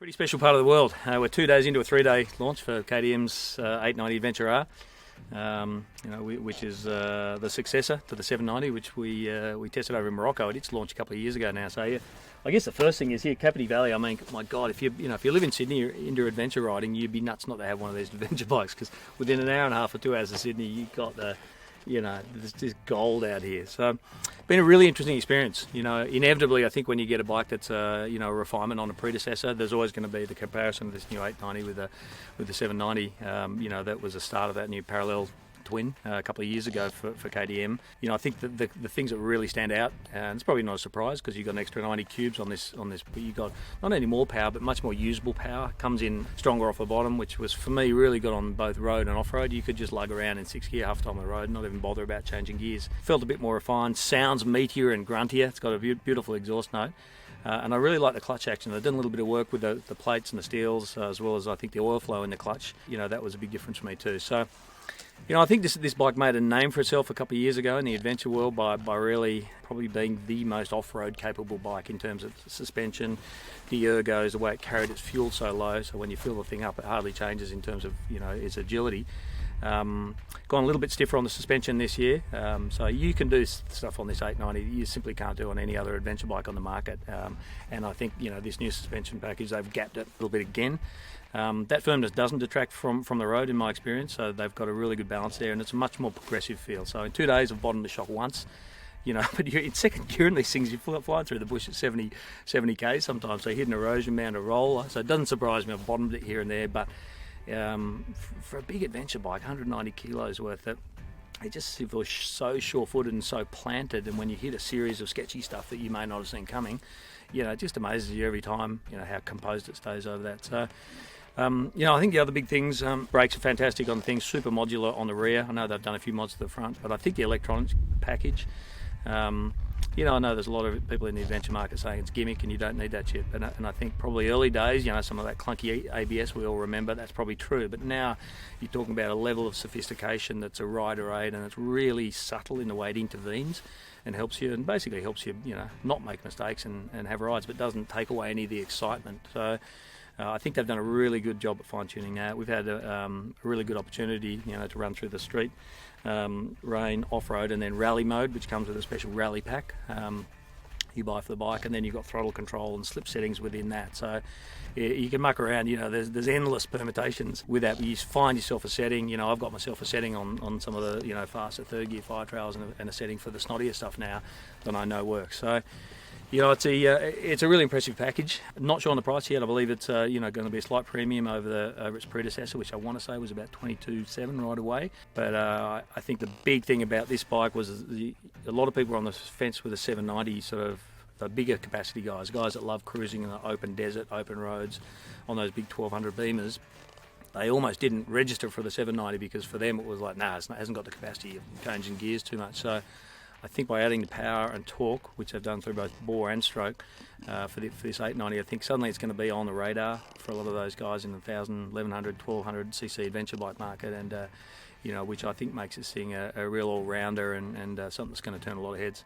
Pretty special part of the world. We're 2 days into a 3-day launch for KTM's 890 Adventure R, which is the successor to the 790, which we tested over in Morocco. It's launched a couple of years ago now. So yeah, I guess the first thing is here, Kapiti Valley. I mean, my God, if you live in Sydney, you're into adventure riding, you'd be nuts not to have one of these adventure bikes, because within an hour and a half or 2 hours of Sydney, you've got there's just gold out here. So, been a really interesting experience. Inevitably, I think when you get a bike that's a refinement on a predecessor, there's always going to be the comparison of this new 890 with the 790. That was the start of that new parallel twin a couple of years ago for KTM. I think that the things that really stand out, and it's probably not a surprise because you've got an extra 90 cubes on this, but you've got not only more power but much more usable power. Comes in stronger off the bottom, which was for me really good on both road and off-road. You could just lug around in 6th gear half the time on the road, not even bother about changing gears. Felt a bit more refined, sounds meatier and gruntier. It's got a beautiful exhaust note. And I really like the clutch action. They've done a little bit of work with the plates and the steels, as well as I think the oil flow in the clutch. That was a big difference for me too. So, I think this bike made a name for itself a couple of years ago in the adventure world by really probably being the most off-road capable bike in terms of suspension, the ergos, the way it carried its fuel so low, so when you fill the thing up it hardly changes in terms of its agility. Gone a little bit stiffer on the suspension this year, so you can do stuff on this 890 that you simply can't do on any other adventure bike on the market, and I think this new suspension package, they've gapped it a little bit again. That firmness doesn't detract from the road in my experience, so they've got a really good balance there, and it's a much more progressive feel. So in 2 days I've bottomed the shock once, but you're in second gear in these things, you're flying through the bush at 70 k's sometimes, so you hit an erosion mound, a roller, so it doesn't surprise me I've bottomed it here and there, but for a big adventure bike, 190 kilos worth, it just feels so sure-footed and so planted, and when you hit a series of sketchy stuff that you may not have seen coming, it just amazes you every time, how composed it stays over that. So, I think the other big things, brakes are fantastic on things, super modular on the rear. I know they've done a few mods to the front, but I think the electronics package, I know there's a lot of people in the adventure market saying it's gimmick and you don't need that shit, and I think probably early days, some of that clunky ABS we all remember, that's probably true, but now you're talking about a level of sophistication that's a rider aid, and it's really subtle in the way it intervenes and helps you, and basically helps you, not make mistakes and have rides, but doesn't take away any of the excitement. So I think they've done a really good job at fine-tuning that. We've had a really good opportunity, to run through the street, rain, off-road, and then rally mode, which comes with a special rally pack you buy for the bike, and then you've got throttle control and slip settings within that. So you can muck around, there's endless permutations with that. You find yourself a setting, I've got myself a setting on some of the, faster 3rd gear fire trails, and a setting for the snottier stuff now that I know works. So, it's a really impressive package. Not sure on the price yet. I believe it's going to be a slight premium over its predecessor, which I want to say was about $22,700 right away. But I think the big thing about this bike was a lot of people were on the fence with the 790, sort of the bigger capacity guys that love cruising in the open desert, open roads, on those big 1200 Beamers. They almost didn't register for the 790 because for them it was like, it hasn't got the capacity of changing gears too much. So I think by adding the power and torque, which they've done through both bore and stroke, for this 890, I think suddenly it's going to be on the radar for a lot of those guys in the 1,000, 1,100, 1,200 cc adventure bike market, and which I think makes this thing a real all-rounder and something that's going to turn a lot of heads.